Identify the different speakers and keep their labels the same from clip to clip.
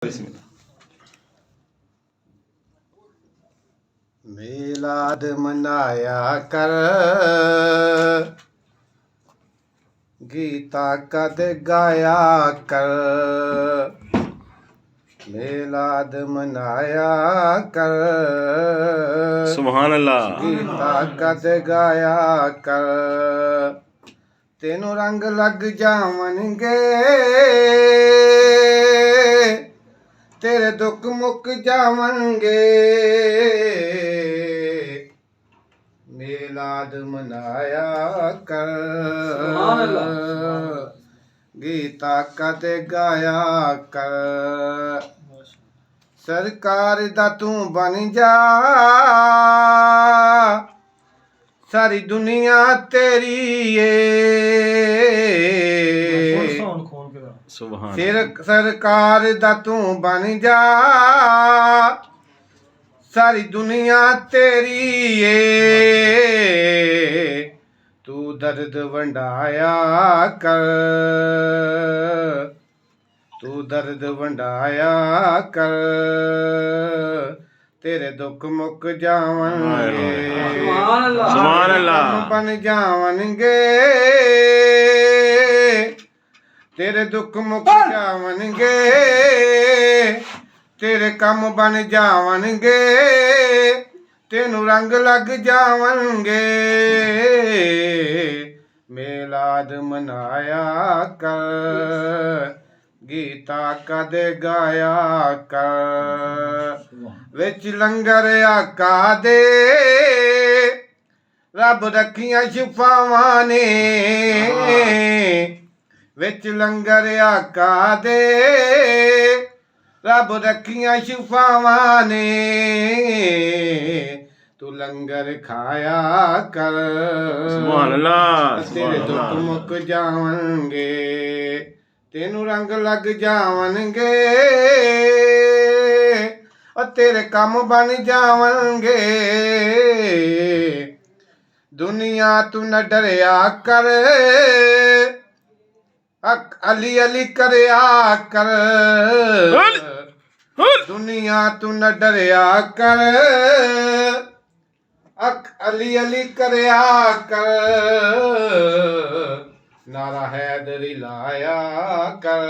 Speaker 1: बिस्मिल्लाह।
Speaker 2: मिलाद मनाया कर, गीता कद गाया कर। मिलाद मनाया कर,
Speaker 1: सुभान अल्लाह।
Speaker 2: गीता कद गाया कर। तेनू रंग लग जावनगे, तेरे दुख मुक जावनगे। मिलाद मनाया कर, गीता कद गाया कर। सरकार दा तू बन जा, सारी दुनिया तेरी
Speaker 1: सुभान
Speaker 2: सिर सरकार दा तू बन जा, सारी दुनिया तेरी तू दर्द वंडाया कर, तू दर्द वंडाया कर। तेरे दुख मुक जावनगे,
Speaker 1: सुभान अल्लाह।
Speaker 2: बन जावनगे। तेरे दुख मुक जावनगे, तेरे कम बन जावनगे। तेनू रंग लग जावनगे। मिलाद मनाया कर, गीता कद गाया कर। विच लंगर आका दे, रब रखियां शिफावां ने। विच लंगर आका दे, रब रखियां शिफावां ने। तू लंगर खाया कर,
Speaker 1: सुभान अल्लाह।
Speaker 2: तेरे दुख मुक जावनगे। तेनू रंग लग जावनगे, और तेरे कम बन जावनगे। दुनिया तू न डरिया कर, अक अली अली करया कर। दुनिया तू न डरिया कर, अक अली अली करया कर। नारा हैदरी लाया कर,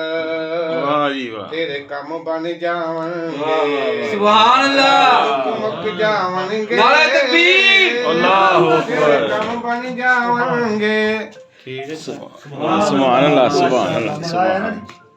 Speaker 1: वाह जी वाह।
Speaker 2: तेरे कम बन जावनगे।
Speaker 3: सुभान अल्लाह।
Speaker 2: मुक जावनगे।
Speaker 3: नारे तकबीर।
Speaker 1: अल्लाहु
Speaker 2: तेरे
Speaker 1: अकबर।
Speaker 2: कम बन जावनगे।
Speaker 1: सुभान अल्लाह। सुभान अल्लाह। सुभान अल्लाह।